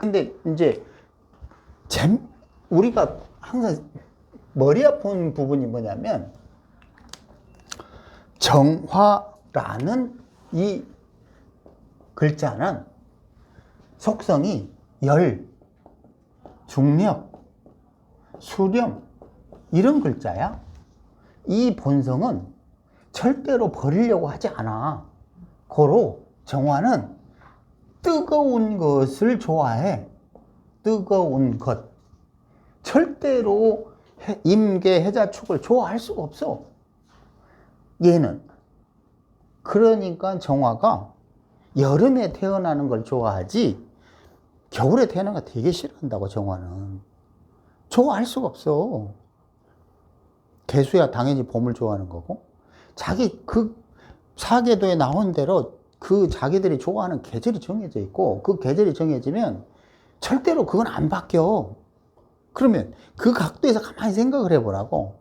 근데 이제 우리가 항상 머리 아픈 부분이 뭐냐면 정화라는 이 글자는 속성이 열, 중력, 수렴 이런 글자야. 이 본성은 절대로 버리려고 하지 않아. 고로 정화는 뜨거운 것을 좋아해. 뜨거운 것. 절대로 임계, 해자축을 좋아할 수가 없어. 얘는. 그러니까 정화가 여름에 태어나는 걸 좋아하지 겨울에 태어나는 거 되게 싫어한다고. 정화는 좋아할 수가 없어. 개수야 당연히 봄을 좋아하는 거고, 자기 그 사계도에 나온 대로 그 자기들이 좋아하는 계절이 정해져 있고, 그 계절이 정해지면 절대로 그건 안 바뀌어. 그러면 그 각도에서 가만히 생각을 해보라고.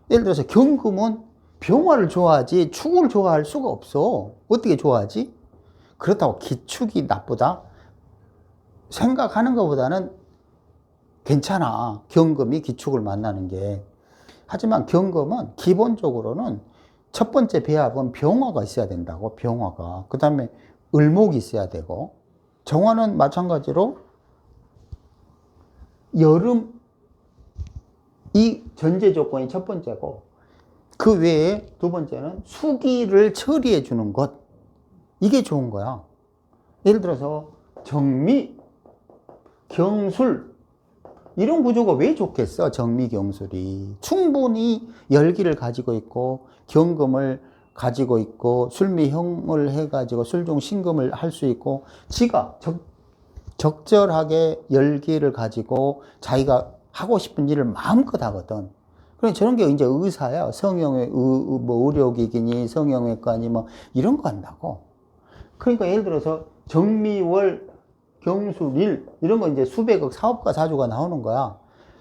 예를 들어서 경금은 병화를 좋아하지 축을 좋아할 수가 없어. 어떻게 좋아하지? 그렇다고 기축이 나쁘다? 생각하는 것보다는 괜찮아. 경금이 기축을 만나는 게. 하지만 경금은 기본적으로는 첫 번째 배합은 병화가 있어야 된다고. 병화가. 그 다음에 을목이 있어야 되고, 정화는 마찬가지로 여름 이 전제 조건이 첫 번째고, 그 외에 두 번째는 수기를 처리해 주는 것. 이게 좋은 거야. 예를 들어서 정미, 경술 이런 구조가 왜 좋겠어? 정미, 경술이 충분히 열기를 가지고 있고 경금을 가지고 있고 술미형을 해가지고 술중 신금을 할 수 있고, 지가 적절하게 열기를 가지고 자기가 하고 싶은 일을 마음껏 하거든. 그러니까 저런 게 이제 의사야. 성형외, 뭐 의료기기니 성형외과니 뭐 이런 거 한다고. 그러니까 예를 들어서 정미월, 경술일 이런 거 이제 수백억 사업가 사주가 나오는 거야.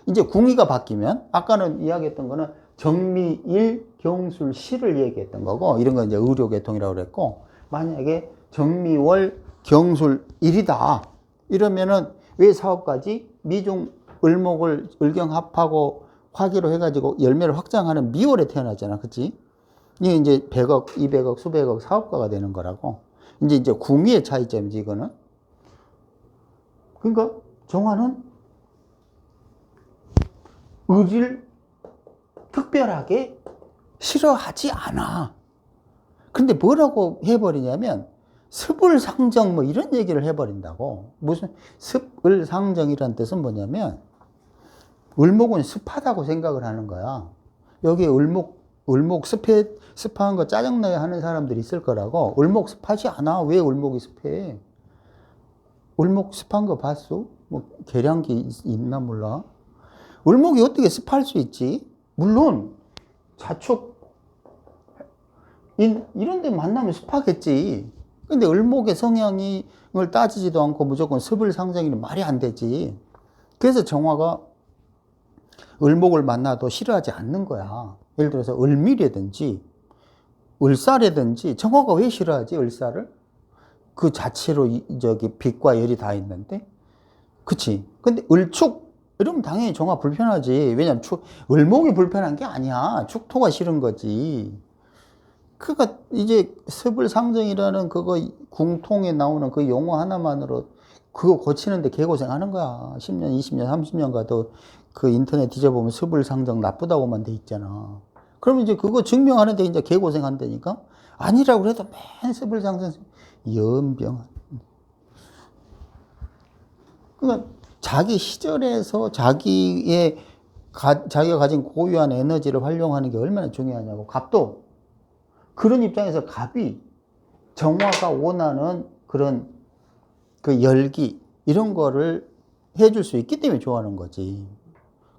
이제 궁위가 바뀌면 아까는 이야기했던 거는 정미일, 경술실을 얘기했던 거고, 이런 건 이제 의료계통이라고 그랬고, 만약에 정미월, 경술일이다 이러면은 왜 사업가지? 미중 을목을 을경합하고 화기로 해가지고 열매를 확장하는 미월에 태어나잖아. 그치? 이게 이제 100억, 200억, 수백억 사업가가 되는 거라고. 이제 궁위의 차이점이지, 이거는. 그러니까 정화는 의지를 특별하게 싫어하지 않아. 근데 뭐라고 해버리냐면 습을상정 뭐 이런 얘기를 해버린다고. 무슨 습을상정이라는 뜻은 뭐냐면 을목은 습하다고 생각을 하는 거야. 여기에 을목 습한 거 짜증나야 하는 사람들이 있을 거라고. 을목 습하지 않아. 왜 을목이 습해? 을목 습한 거 봤어? 뭐 계량기 있나 몰라. 을목이 어떻게 습할 수 있지? 물론 자축 이런 데 만나면 습하겠지. 근데 을목의 성향을 따지지도 않고 무조건 습을상정이는 말이 안 되지. 그래서 정화가 을목을 만나도 싫어하지 않는 거야. 예를 들어서 을미라든지 을사라든지. 정화가 왜 싫어하지? 을사를? 그 자체로 빛과 열이 다 있는데. 그치? 근데 을축 이러면 당연히 정화 불편하지. 왜냐면 을목이 불편한 게 아니야. 축토가 싫은 거지. 그러니까 이제 습을상정이라는 그거 궁통에 나오는 그 용어 하나만으로 그거 고치는데 개고생하는 거야. 10년, 20년, 30년 가도 그 인터넷 뒤져보면 습을상정 나쁘다고만 돼 있잖아. 그러면 이제 그거 증명하는데 이제 개고생한다니까? 아니라고 그래도 맨 습을상정, 연병. 그러니까 자기 시절에서 자기가 가진 고유한 에너지를 활용하는 게 얼마나 중요하냐고. 갑도 그런 입장에서 갑이 정화가 원하는 그런 그 열기 이런 거를 해줄 수 있기 때문에 좋아하는 거지.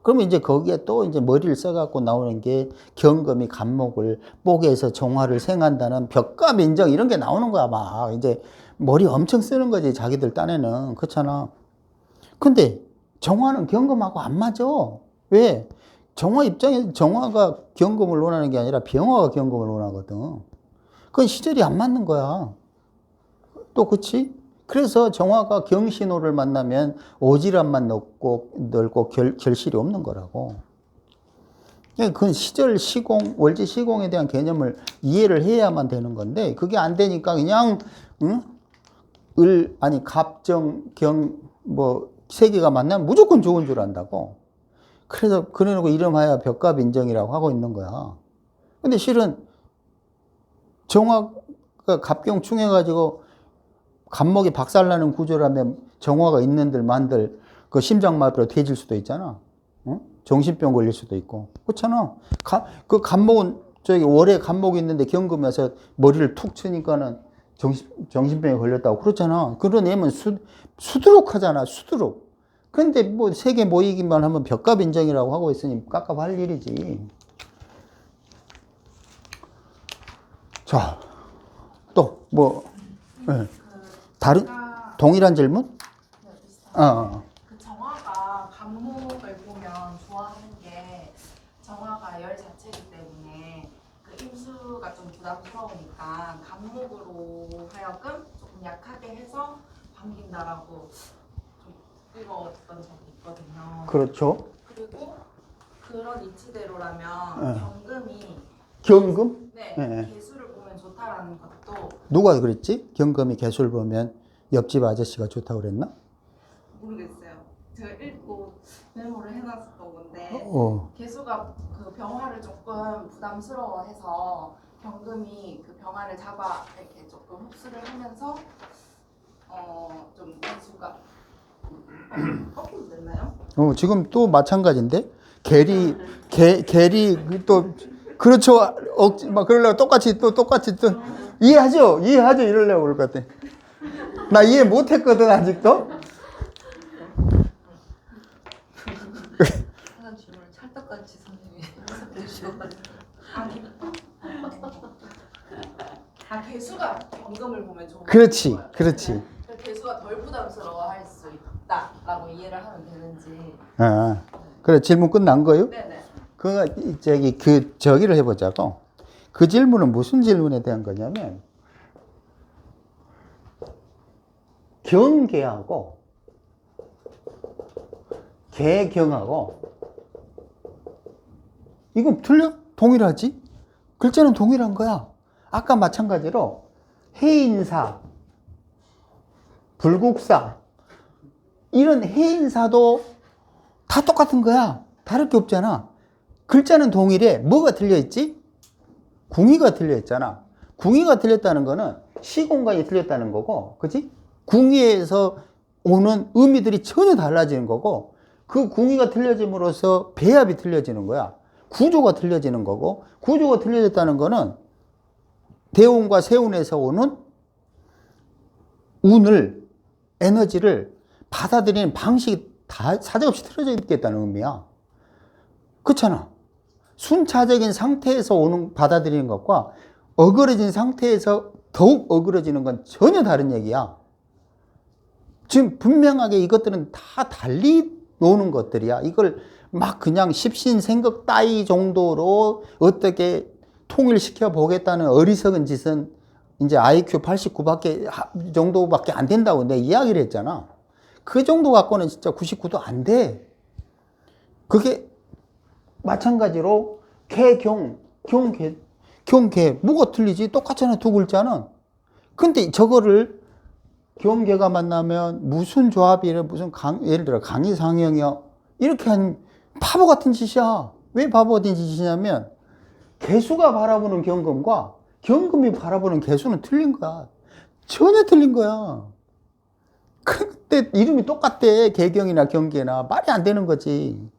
그러면 이제 거기에 또 이제 머리를 써갖고 나오는 게 경금이 갑목을 뽀개서 정화를 생한다는 벽감 인정 이런 게 나오는 거야. 막 이제 머리 엄청 쓰는 거지, 자기들 딴에는. 그렇잖아. 근데 정화는 경금하고 안 맞아. 왜? 정화 입장에서 정화가 경금을 원하는 게 아니라 병화가 경금을 원하거든. 그건 시절이 안 맞는 거야. 또 그치? 그래서 정화가 경신호를 만나면 오지랖만 넓고 결실이 없는 거라고. 그건 시절 시공, 월지 시공에 대한 개념을 이해를 해야만 되는 건데, 그게 안 되니까 그냥, 응? 갑정, 경, 세 개가 만나면 무조건 좋은 줄 안다고. 그래서, 그래놓고 이름하여 벽갑 인정이라고 하고 있는 거야. 근데 실은, 정화가 갑경충해가지고, 갑목이 박살나는 구조라면 정화가 있는들 만들, 그 심장마비로 퇴질 수도 있잖아. 응? 정신병 걸릴 수도 있고. 그렇잖아. 그 갑목은, 월에 갑목이 있는데 경금에서 머리를 툭 치니까는 정신병에 걸렸다고 그렇잖아. 그런 애면 수두룩 하잖아, 수두룩. 근데 세 개 모이기만 하면 벽갑 인정이라고 하고 있으니 깝깝할 일이지. 자, 또, 네. 다른, 동일한 질문? 네, 비슷하죠. 그 정화가 갑목을 보면 좋아하는 게 정화가 열 자체이기 때문에 그 임수가 좀 부담스러우니까 갑목으로 하여금 조금 약하게 해서 반긴다라고 좀 읽었던 적이 있거든요. 그렇죠. 그리고 그런 이치대로라면 경금이 경금? 네, 네. 개수를 보면 좋다라는 것도 누가 그랬지? 경금이 개수를 보면 옆집 아저씨가 좋다고 그랬나? 모르겠어요. 제가 읽고 메모를 해놨었던 건데 개수가 그 병화를 조금 부담스러워해서 경금이 그 병화를 잡아 이렇게 조금 흡수를 하면서 좀 개수가 거꾸로 됐나요? 지금 또 마찬가지인데 계리 또 그렇죠. 막 그러려고 똑같이 또 이해하죠 이러려고 그럴 것 같아. 나 이해 못했거든 아직도. 하는 질문을 찰떡같이 선생님이 해주셔가지고 아니 다 개수가 경금을 보면 좋은 그렇지 거예요. 그렇지. 개수가 덜 부담스러워할 수 있다라고 이해를 하면 되는지. 그래 질문 끝난 거요? 네네. 저기를 해보자고. 그 질문은 무슨 질문에 대한 거냐면 경계하고 개경하고 이거 틀려? 동일하지? 글자는 동일한 거야. 아까 마찬가지로 해인사, 불국사 이런 해인사도 다 똑같은 거야. 다를 게 없잖아. 글자는 동일해. 뭐가 틀려있지? 궁의가 틀려있잖아. 궁의가 틀렸다는 거는 시공간이 틀렸다는 거고, 그치? 궁의에서 오는 의미들이 전혀 달라지는 거고, 그 궁의가 틀려짐으로써 배합이 틀려지는 거야. 구조가 틀려지는 거고, 구조가 틀려졌다는 거는 대운과 세운에서 오는 운을, 에너지를 받아들이는 방식이 다 사정없이 틀어져 있겠다는 의미야. 그렇잖아. 순차적인 상태에서 받아들이는 것과 어그러진 상태에서 더욱 어그러지는 건 전혀 다른 얘기야. 지금 분명하게 이것들은 다 달리 노는 것들이야. 이걸 막 그냥 십신생각 따위 정도로 어떻게 통일시켜 보겠다는 어리석은 짓은 이제 IQ 89밖에 정도밖에 안 된다고 내가 이야기를 했잖아. 그 정도 갖고는 진짜 99도 안 돼. 그게 마찬가지로 경계 뭐가 틀리지? 똑같잖아 두 글자는. 근데 저거를 경계가 만나면 무슨 조합이래 예를 들어 강의상형이야 이렇게 한 바보 같은 짓이야. 왜 바보 같은 짓이냐면 개수가 바라보는 경금과 경금이 바라보는 개수는 틀린 거야. 전혀 틀린 거야. 근데 이름이 똑같대. 개경이나 경계나 말이 안 되는 거지.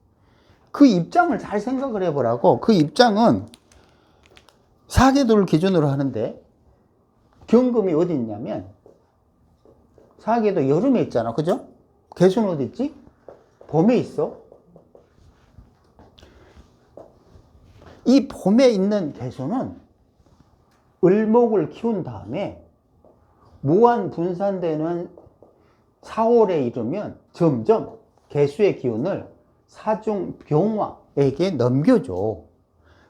그 입장을 잘 생각을 해보라고. 그 입장은 사계도를 기준으로 하는데 경금이 어디 있냐면 사계도 여름에 있잖아. 그죠? 개수는 어디 있지? 봄에 있어. 이 봄에 있는 개수는 을목을 키운 다음에 무한 분산되는 4월에 이르면 점점 개수의 기운을 사중 병화에게 넘겨줘.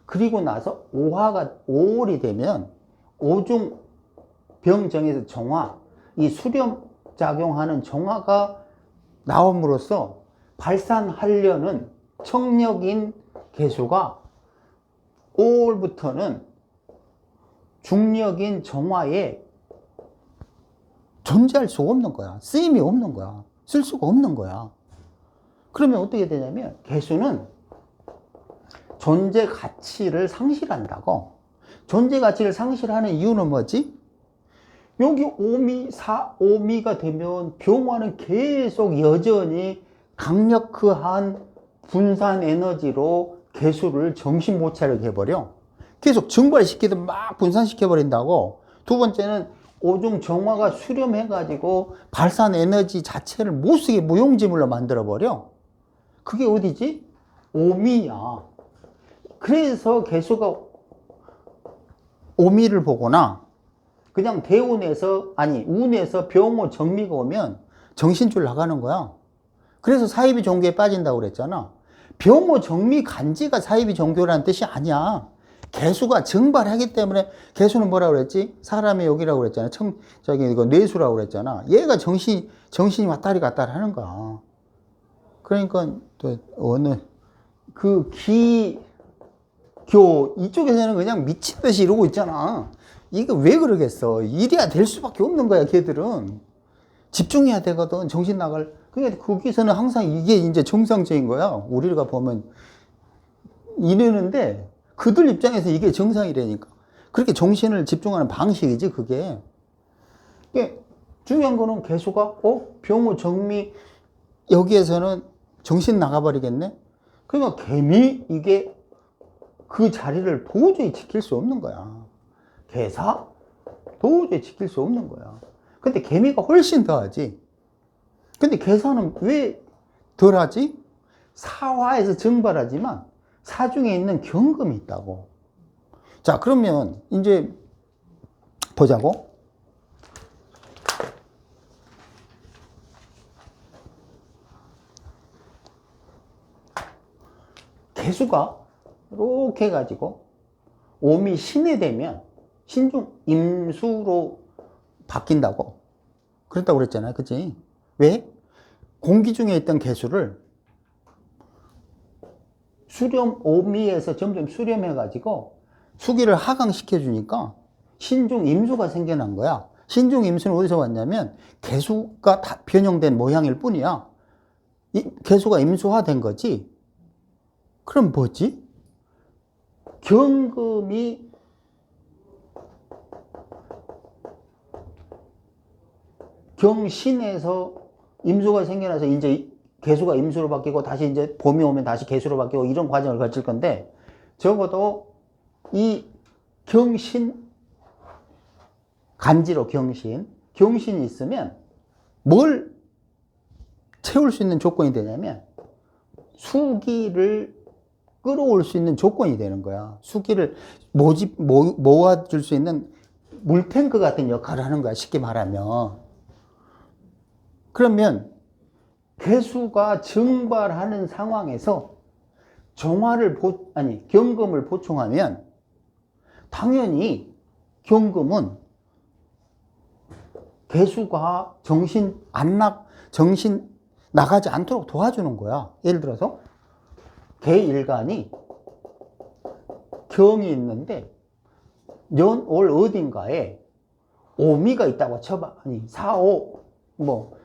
그리고 나서 5월이 되면 오중 병정에서 정화, 이 수렴 작용하는 정화가 나옴으로써 발산하려는 청력인 개수가 5월부터는 중력인 정화에 존재할 수가 없는 거야. 쓰임이 없는 거야. 쓸 수가 없는 거야. 그러면 어떻게 되냐면 개수는 존재 가치를 상실한다고. 존재 가치를 상실하는 이유는 뭐지? 여기 오미, 사오미가 되면 병화는 계속 여전히 강력한 분산 에너지로 개수를 정신 못 차리게 해버려. 계속 증발시키든 막 분산시켜버린다고. 두 번째는 오중 정화가 수렴해가지고 발산 에너지 자체를 못쓰게 무용지물로 만들어버려. 그게 어디지? 오미야. 그래서 개수가 오미를 보거나 그냥 대운에서, 아니 운에서 병호 정미가 오면 정신줄 나가는 거야. 그래서 사이비 종교에 빠진다고 그랬잖아. 병호 정미 간지가 사이비 종교라는 뜻이 아니야. 개수가 증발하기 때문에. 개수는 뭐라고 그랬지? 사람의 욕이라고 그랬잖아. 이거 뇌수라고 그랬잖아. 얘가 정신이 왔다리 갔다리 하는 거야. 그러니까 또 어느 기교 이쪽에서는 그냥 미친 듯이 이러고 있잖아. 이거 왜 그러겠어? 이래야 될 수밖에 없는 거야. 걔들은 집중해야 되거든. 정신 나갈. 그러니까 거기서는 항상 이게 이제 정상적인 거야. 우리가 보면 이러는데 그들 입장에서 이게 정상이라니까. 그렇게 정신을 집중하는 방식이지 그게. 중요한 거는 개수가 병호 정미 여기에서는 정신 나가버리겠네. 그러니까 개미 이게 그 자리를 도저히 지킬 수 없는 거야. 개사 도저히 지킬 수 없는 거야. 근데 개미가 훨씬 더하지. 근데 개사는 왜 덜하지? 사화에서 증발하지만 사중에 있는 경금이 있다고. 자, 그러면 이제 보자고. 개수가 이렇게 해가지고 오미 신에 되면 신중 임수로 바뀐다고. 그랬다고 그랬잖아요. 그치? 왜? 공기 중에 있던 개수를 수렴, 오미에서 점점 수렴해가지고 수기를 하강시켜주니까 신중 임수가 생겨난 거야. 신중 임수는 어디서 왔냐면 개수가 다 변형된 모양일 뿐이야. 개수가 임수화된 거지. 그럼 뭐지? 경금이 경신에서 임수가 생겨나서 이제 개수가 임수로 바뀌고 다시 이제 봄이 오면 다시 개수로 바뀌고 이런 과정을 거칠 건데, 적어도 이 경신 간지로 경신이 있으면 뭘 채울 수 있는 조건이 되냐면 수기를 끌어올 수 있는 조건이 되는 거야. 수기를 모아줄 수 있는 물탱크 같은 역할을 하는 거야. 쉽게 말하면. 그러면 개수가 증발하는 상황에서 경금을 보충하면 당연히 경금은 개수가 정신 나가지 않도록 도와주는 거야. 예를 들어서 개일간이 경이 있는데 연올 어딘가에 오미가 있다고 쳐봐. 아니 사오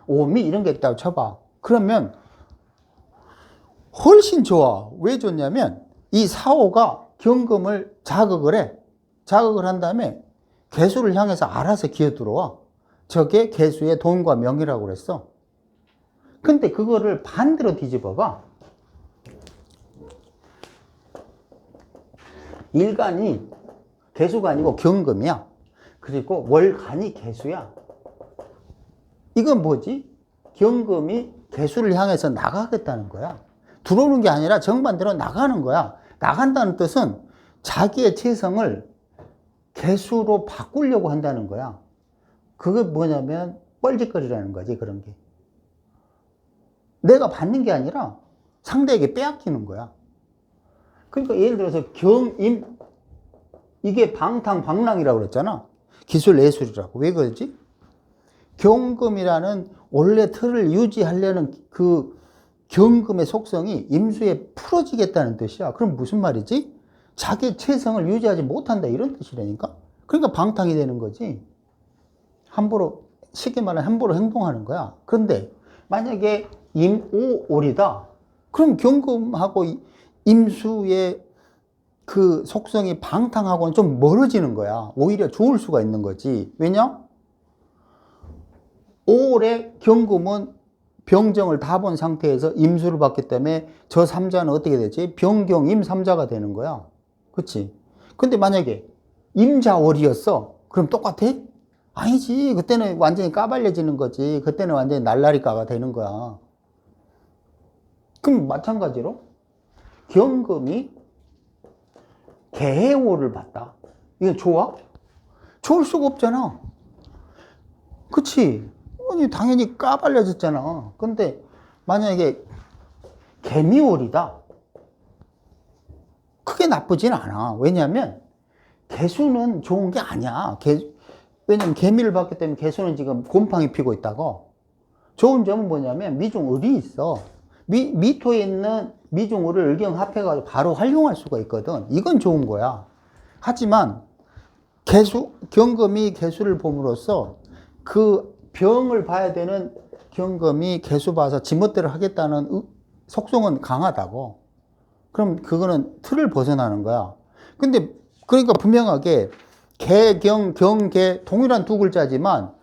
오미 이런 게 있다고 쳐봐. 그러면 훨씬 좋아. 왜 좋냐면 이 사오가 경금을 자극을 해. 자극을 한 다음에 개수를 향해서 알아서 기어 들어와. 저게 개수의 돈과 명이라고 그랬어. 근데 그거를 반대로 뒤집어 봐. 일간이 개수가 아니고 경금이야. 그리고 월간이 개수야. 이건 뭐지? 경금이 개수를 향해서 나가겠다는 거야. 들어오는 게 아니라 정반대로 나가는 거야. 나간다는 뜻은 자기의 체성을 개수로 바꾸려고 한다는 거야. 그게 뭐냐면 뻘짓거리라는 거지. 그런 게 내가 받는 게 아니라 상대에게 빼앗기는 거야. 그러니까 예를 들어서 경임, 이게 방탕방랑이라고 그랬잖아. 기술예술이라고. 왜 그러지? 경금이라는 원래 틀을 유지하려는 그 경금의 속성이 임수에 풀어지겠다는 뜻이야. 그럼 무슨 말이지? 자기 체성을 유지하지 못한다 이런 뜻이라니까. 그러니까 방탕이 되는 거지. 함부로, 쉽게 말하면 함부로 행동하는 거야. 그런데 만약에 임오올이다. 그럼 경금하고 임수의 그 속성이 방탕하고는 좀 멀어지는 거야. 오히려 좋을 수가 있는 거지. 왜냐? 5월에 경금은 병정을 다 본 상태에서 임수를 받기 때문에 저 3자는 어떻게 되지? 병경임 3자가 되는 거야. 그치? 근데 만약에 임자월이었어. 그럼 똑같아? 아니지. 그때는 완전히 까발려지는 거지. 그때는 완전히 날라리까가 되는 거야. 그럼 마찬가지로 경금이 개해오를 봤다. 이게 좋아? 좋을 수가 없잖아. 그치? 아니, 당연히 까발려졌잖아. 근데 만약에 개미월이다. 크게 나쁘진 않아. 왜냐면 개수는 좋은 게 아니야. 왜냐면 개미를 봤기 때문에 개수는 지금 곰팡이 피고 있다고. 좋은 점은 뭐냐면 미중을이 있어. 미토에 있는 미중을을 을경합해가지고 바로 활용할 수가 있거든. 이건 좋은 거야. 하지만 경금이 개수를 봄으로써 그 병을 봐야 되는 경금이 개수 봐서 지멋대로 하겠다는 속성은 강하다고. 그럼 그거는 틀을 벗어나는 거야. 근데 그러니까 분명하게 개경, 경개 동일한 두 글자지만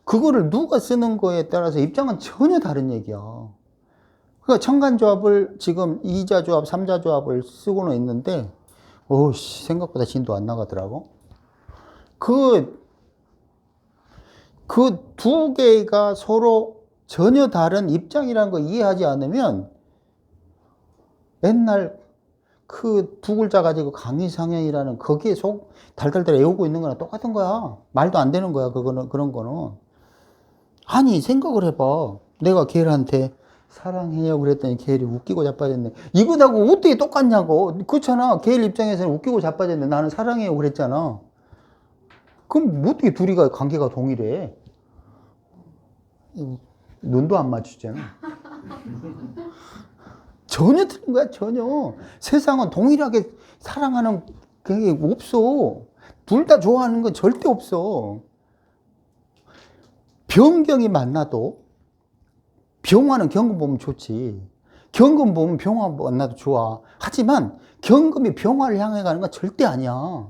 그거를 누가 쓰는 거에 따라서 입장은 전혀 다른 얘기야. 그러니까 청간조합을 지금 2자 조합, 3자 조합을 쓰고는 있는데 오씨 생각보다 진도 안 나가더라고. 그 두 개가 서로 전혀 다른 입장이라는 거 이해하지 않으면 맨날 그 두 글자 가지고 강의상행이라는 거기에 속 달달달 외우고 있는 거랑 똑같은 거야. 말도 안 되는 거야. 그런 거는. 아니, 생각을 해봐. 내가 걔한테 사랑해요 그랬더니 걔를 웃기고 자빠졌네. 이거하고 어떻게 똑같냐고. 그렇잖아. 걔 입장에서는 웃기고 자빠졌네. 나는 사랑해요 그랬잖아. 그럼 어떻게 둘이가 관계가 동일해? 눈도 안 맞추잖아. 전혀 틀린 거야, 전혀. 세상은 동일하게 사랑하는 게 없어. 둘 다 좋아하는 건 절대 없어. 병경이 만나도 병화는 경금 보면 좋지. 경금 보면 병화 만나도 좋아. 하지만 경금이 병화를 향해 가는 건 절대 아니야.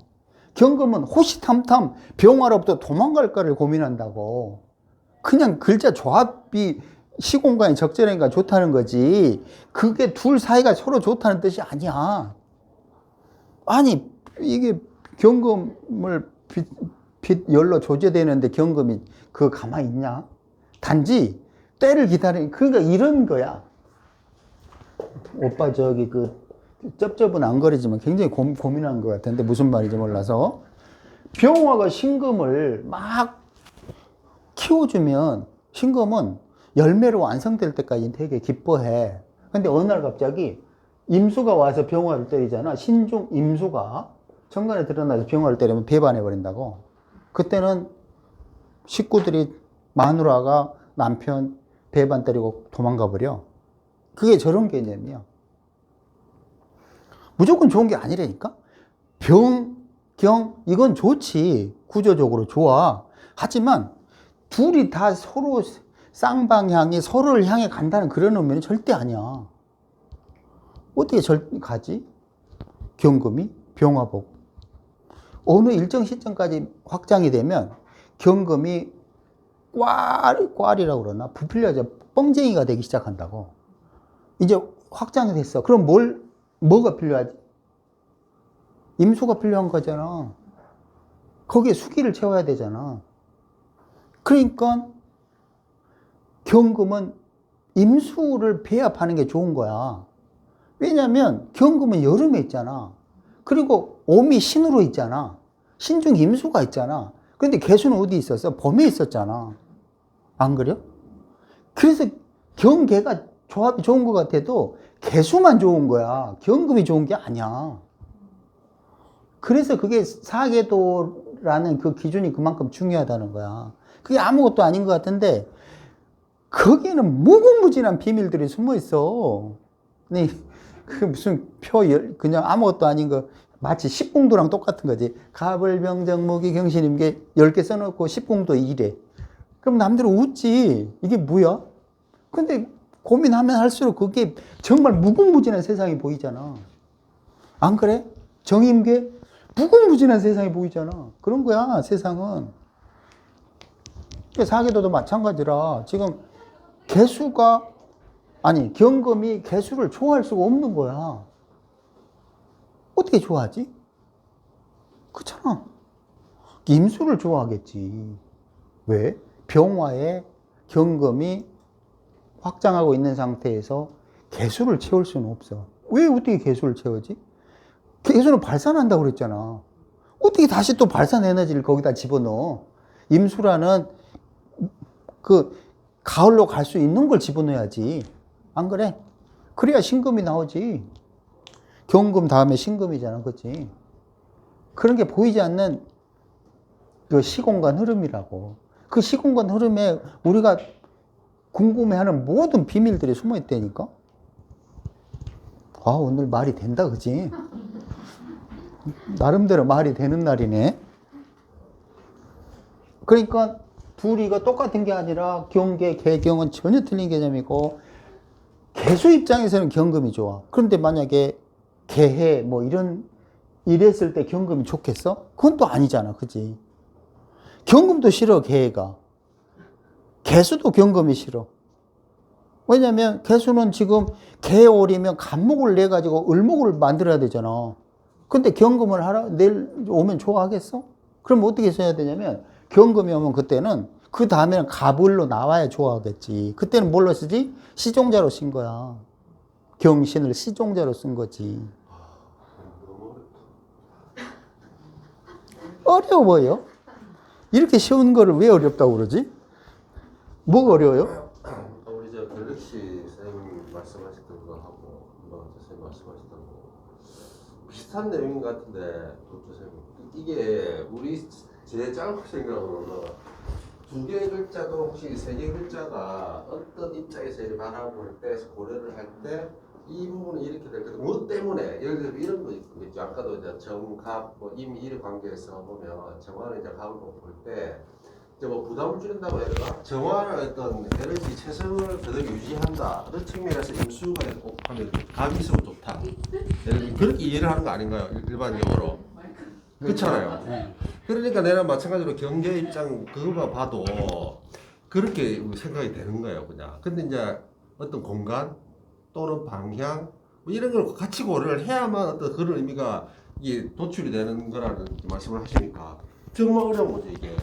경금은 호시탐탐 병화로부터 도망갈까를 고민한다고. 그냥 글자 조합이 시공간이 적절하니까 좋다는 거지. 그게 둘 사이가 서로 좋다는 뜻이 아니야. 아니, 이게 경금을 열로 조제되는데 경금이 그거 가만히 있냐? 단지 때를 기다리는, 그러니까 이런 거야. 오빠 저기 그 쩝쩝은 안 거리지만 굉장히 고민한 것 같은데 무슨 말인지 몰라서. 병화가 신금을 막 키워주면 신금은 열매로 완성될 때까지 되게 기뻐해. 근데 어느 날 갑자기 임수가 와서 병화를 때리잖아. 신중 임수가 정관에 드러나서 병화를 때리면 배반해버린다고. 그때는 식구들이 마누라가 남편 배반 때리고 도망가 버려. 그게 저런 개념이야. 무조건 좋은 게 아니라니까. 병, 경 이건 좋지. 구조적으로 좋아. 하지만 둘이 다 서로 쌍방향이 서로를 향해 간다는 그런 의미는 절대 아니야. 어떻게 가지? 경금이 병화복. 어느 일정 시점까지 확장이 되면 경금이 꽈리라고 그러나 부풀려져 뻥쟁이가 되기 시작한다고. 이제 확장이 됐어. 그럼 뭐가 필요하지? 임수가 필요한 거잖아. 거기에 수기를 채워야 되잖아. 그러니까 경금은 임수를 배합하는 게 좋은 거야. 왜냐면 경금은 여름에 있잖아. 그리고 옴이 신으로 있잖아. 신중 임수가 있잖아. 그런데 개수는 어디 있었어? 봄에 있었잖아. 안 그래요? 그래서 경계가 조합이 좋은 것 같아도 개수만 좋은 거야. 경금이 좋은 게 아니야. 그래서 그게 사계도라는 그 기준이 그만큼 중요하다는 거야. 그게 아무것도 아닌 것 같은데 거기에는 무궁무진한 비밀들이 숨어 있어. 네, 그 무슨 그냥 아무것도 아닌 거 마치 십궁도랑 똑같은 거지. 갑을 병정 무기 경신임계 10개 써놓고 십궁도 이래. 그럼 남들은 웃지. 이게 뭐야? 근데 고민하면 할수록 그게 정말 무궁무진한 세상이 보이잖아. 안 그래? 정임계 무궁무진한 세상이 보이잖아. 그런 거야, 세상은. 사계도도 마찬가지라. 지금 경금이 개수를 좋아할 수가 없는 거야. 어떻게 좋아하지? 그렇잖아. 임수를 좋아하겠지. 왜? 병화에 경금이 확장하고 있는 상태에서 개수를 채울 수는 없어. 왜 어떻게 개수를 채우지? 개수는 발산한다고 그랬잖아. 어떻게 다시 또 발산 에너지를 거기다 집어넣어? 임수라는 그 가을로 갈 수 있는 걸 집어넣어야지. 안 그래? 그래야 신금이 나오지. 경금 다음에 신금이잖아. 그렇지? 그런 게 보이지 않는 그 시공간 흐름이라고. 그 시공간 흐름에 우리가 궁금해하는 모든 비밀들이 숨어 있다니까? 아, 오늘 말이 된다, 그지? 나름대로 말이 되는 날이네. 그러니까 둘이 이거 똑같은 게 아니라 경계, 개경은 전혀 틀린 개념이고 개수 입장에서는 경금이 좋아. 그런데 만약에 개해 뭐 이랬을 때 경금이 좋겠어? 그건 또 아니잖아, 그지? 경금도 싫어, 개해가. 개수도 경금이 싫어. 왜냐면 개수는 지금 개월이면 간목을 내 가지고 을목을 만들어야 되잖아. 근데 경금을 내일 오면 좋아하겠어? 그럼 어떻게 써야 되냐면 경금이 오면 그때는 그 다음에는 갑을로 나와야 좋아하겠지. 그때는 뭘로 쓰지? 시종자로 쓴 거야. 경신을 시종자로 쓴 거지. 어려워요. 이렇게 쉬운 거를 왜 어렵다고 그러지? 뭐가 어려워요? 우리 저 갤럭시 선생님 말씀하셨던 거하고 선생님 말씀하셨던 거 비슷한 내용인 것 같은데 선생님 이게 우리 제 짧은 생각으로는 두 개의 글자도 혹시 세 개의 글자가 어떤 입장에서 이렇게 바라볼 때 고려를 할 때 이 부분이 이렇게 될 때 뭐 때문에 예를 들어 이런 거 있죠. 아까도 이제 정갑 뭐 임일 관계에서 보면 정화는 이제 갑을 볼때 이제 뭐 부담을 줄인다고 해야 되나? 정화는 어떤 에너지 최선을 그대로 유지한다. 그런 측면에서 임수가 하면 갑이 있으면 좋다. 예를 들면 그렇게 이해를 하는 거 아닌가요? 일반적으로. 그렇잖아요. 그러니까 내가 마찬가지로 경제 입장 그거만 봐도 그렇게 생각이 되는 거예요, 그냥. 근데 이제 어떤 공간 또는 방향 뭐 이런 걸 같이 고려를 해야만 어떤 그런 의미가 이게 도출이 되는 거라는 말씀을 하시니까 정말 어려운 거죠, 이게.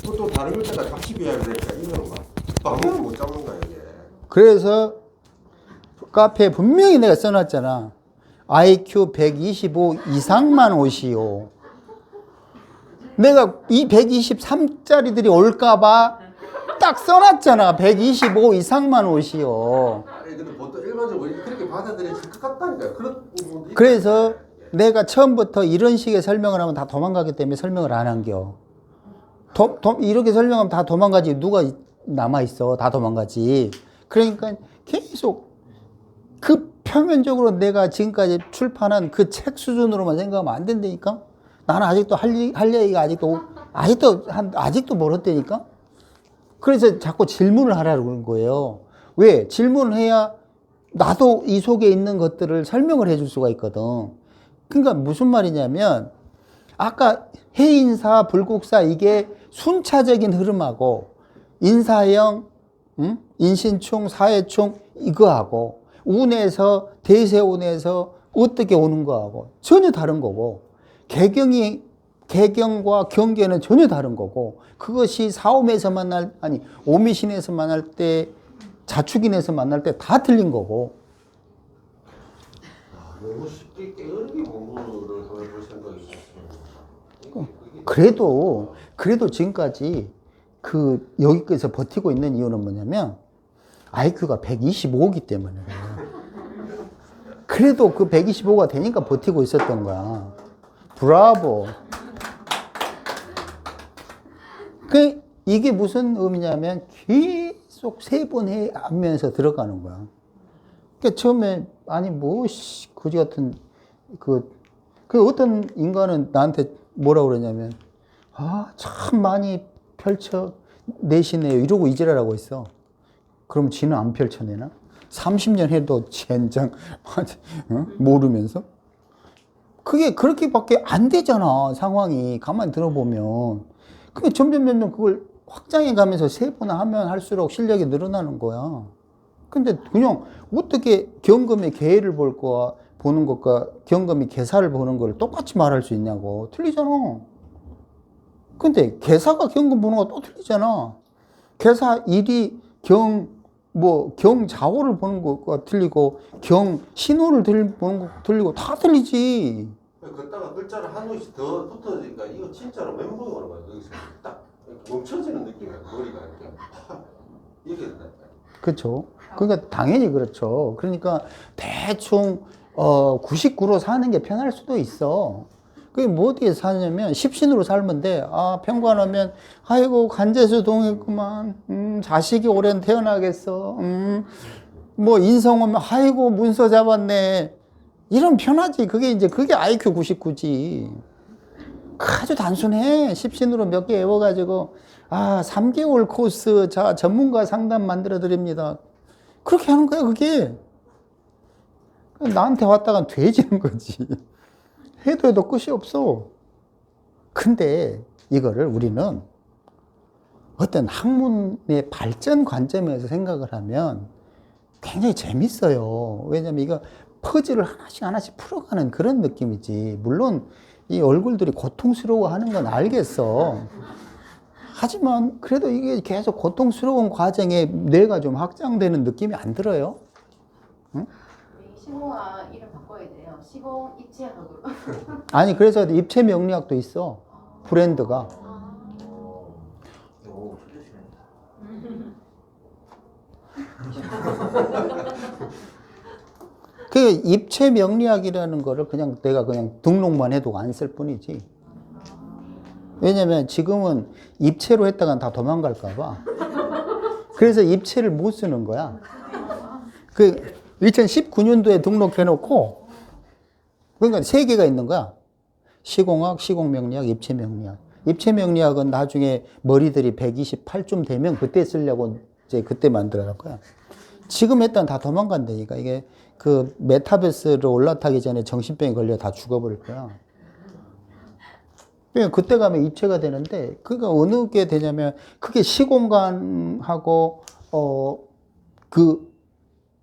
또 다른 글자가 같이 비교해야 되니까 이거는 막 방향을 못 잡는 거야, 이게. 그래서 카페에 분명히 내가 써놨잖아. IQ 125 이상만 오시오. 내가 이 123짜리들이 올까봐 딱 써놨잖아. 125 이상만 오시오. 아니 근데 보통 일반적으로 그렇게 받아들여질 것 같다니까요. 그런 부분도 그래서 내가 처음부터 이런 식의 설명을 하면 다 도망가기 때문에 설명을 안 한겨. 이렇게 설명하면 다 도망가지. 누가 남아있어. 다 도망가지. 그러니까 계속 그 표면적으로 내가 지금까지 출판한 그 책 수준으로만 생각하면 안 된다니까? 나는 아직도 할 얘기가 아직도 멀었다니까? 그래서 자꾸 질문을 하라고 그런 거예요. 왜? 질문을 해야 나도 이 속에 있는 것들을 설명을 해줄 수가 있거든. 그러니까 무슨 말이냐면, 아까 해인사, 불국사 이게 순차적인 흐름하고, 인사형, 인신충, 사회충 이거하고, 운에서, 대세운에서 어떻게 오는 거하고 전혀 다른 거고, 개경과 경계는 전혀 다른 거고, 그것이 사오미에서 오미신에서 만날 때, 자축인에서 만날 때 다 틀린 거고. 너무 쉽게 게으르게 공부를 해볼 생각이 있었어요. 그래도 지금까지 여기까지서 버티고 있는 이유는 뭐냐면, IQ가 125기 때문에. 그래도 그 125가 되니까 버티고 있었던 거야. 브라보. 이게 무슨 의미냐면 계속 세번 하면서 들어가는 거야. 그러니까 처음에 아니 뭐 거지 같은 그 어떤 인간은 나한테 뭐라 그러냐면 참 많이 펼쳐 내시네요 이러고 이지랄하고 있어. 그럼 지는 안 펼쳐내나? 30년 해도 젠장 모르면서 그게 그렇게밖에 안 되잖아. 상황이 가만히 들어보면. 그게 점점 그걸 확장해 가면서 세 번 하면 할수록 실력이 늘어나는 거야. 근데 그냥 어떻게 경금의 개를 보는 것과 경금이 개사를 보는 걸 똑같이 말할 수 있냐고. 틀리잖아. 근데 개사가 경금 보는 거 또 틀리잖아. 개사 1이 경자호를 보는 것과 틀리고 신호를 보는 거 틀리고 다 틀리지. 걷다가 글자를 한 원씩 더 붙어지니까 이거 진짜로 멘붕이 오는 거야. 여기서 딱 멈춰지는 느낌이야. 머리가 이렇게 이렇게 된다. 그렇죠. 그러니까 당연히 그렇죠. 그러니까 대충 99로 사는 게 편할 수도 있어. 그게 뭐 어떻게 사냐면 십신으로 살면 돼. 평관하면 아이고 간제수 동했구만. 자식이 오랜 태어나겠어. 뭐 인성 오면 아이고 문서 잡았네. 이런 편하지. 그게 IQ 99지. 아주 단순해. 십신으로 몇 개 외워가지고 3개월 코스 자 전문가 상담 만들어 드립니다. 그렇게 하는 거야 그게. 나한테 왔다간 돼지는 거지. 해도 끝이 없어. 근데 이거를 우리는 어떤 학문의 발전 관점에서 생각을 하면 굉장히 재밌어요. 왜냐면 이거 퍼즐을 하나씩 풀어가는 그런 느낌이지. 물론 이 얼굴들이 고통스러워하는 건 알겠어. 하지만 그래도 이게 계속 고통스러운 과정에 뇌가 좀 확장되는 느낌이 안 들어요? 응? 시공아 이름 바꿔야 돼요. 시공 입체학으로. 아니 그래서 입체 명리학도 있어. 브랜드가. 오, 틀리시네. 그 입체 명리학이라는 거를 내가 그냥 등록만 해도 안 쓸 뿐이지. 왜냐면 지금은 입체로 했다간 다 도망갈까 봐. 그래서 입체를 못 쓰는 거야. 2019년도에 등록해 놓고 그러니까 3개가 있는 거야. 시공학, 시공명리학, 입체명리학. 입체명리학은 나중에 머리들이 128쯤 되면 그때 쓰려고 이제 그때 만들어 놓을 거야. 지금 했다간 다 도망간다니까. 이게 그 메타버스로 올라타기 전에 정신병이 걸려 다 죽어버릴 거야. 그러니까 그때 가면 입체가 되는데 그게 어느 게 되냐면 그게 시공간하고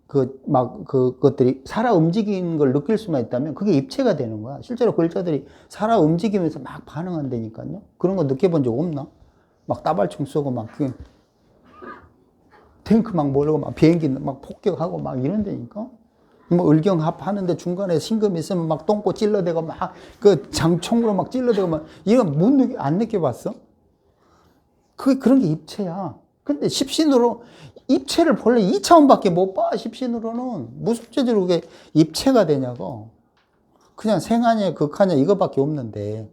그것들이 살아 움직이는 걸 느낄 수만 있다면 그게 입체가 되는 거야. 실제로 글자들이 살아 움직이면서 막 반응한다니까요. 그런 거 느껴본 적 없나? 막 따발총 쏘고 막 탱크 막 몰고 막 비행기 막 폭격하고 막 이런다니까. 뭐 을경합 하는데 중간에 심금 있으면 막 똥꼬 찔러대고 막 그 장총으로 막 찔러대고 막 이건 안 느껴봤어? 그런 게 입체야. 근데 십신으로 입체를 본래 2차원밖에 못 봐. 십신으로는 무슨 죄로 그게 입체가 되냐고. 그냥 생하냐 극하냐 이거밖에 없는데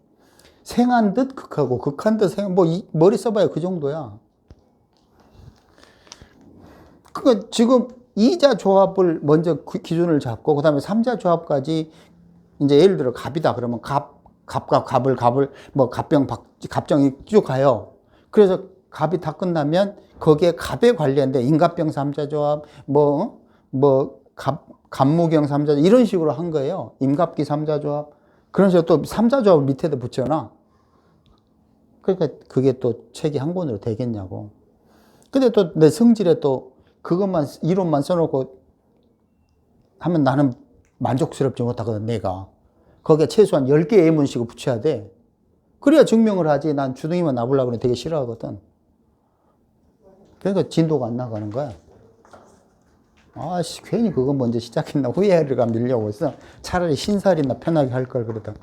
생한 듯 극하고 극한 듯 생. 머리 써봐야 그 정도야. 그러니까 지금 2자 조합을 먼저 기준을 잡고 그다음에 3자 조합까지 이제 예를 들어 갑이다 그러면 갑과 갑을 뭐 갑정이 쭉 가요. 그래서 갑이 다 끝나면 거기에 갑에 관련된 인갑병 3자 조합 갑무경 3자 조합 이런 식으로 한 거예요. 임갑기 3자 조합. 그런 식으로 또 3자 조합을 밑에도 붙여놔. 그러니까 그게 또 책이 한 권으로 되겠냐고. 근데 또 내 성질에 또 그것만 이론만 써놓고 하면 나는 만족스럽지 못하거든. 내가 거기에 최소한 10개 예문씩을 붙여야 돼. 그래야 증명을 하지. 난 주둥이만 놔보려고 그러면 되게 싫어하거든. 그러니까 진도가 안 나가는 거야. 괜히 그거 먼저 시작했나 후회를 밀려고 있어. 차라리 신살이나 편하게 할 걸 그러다.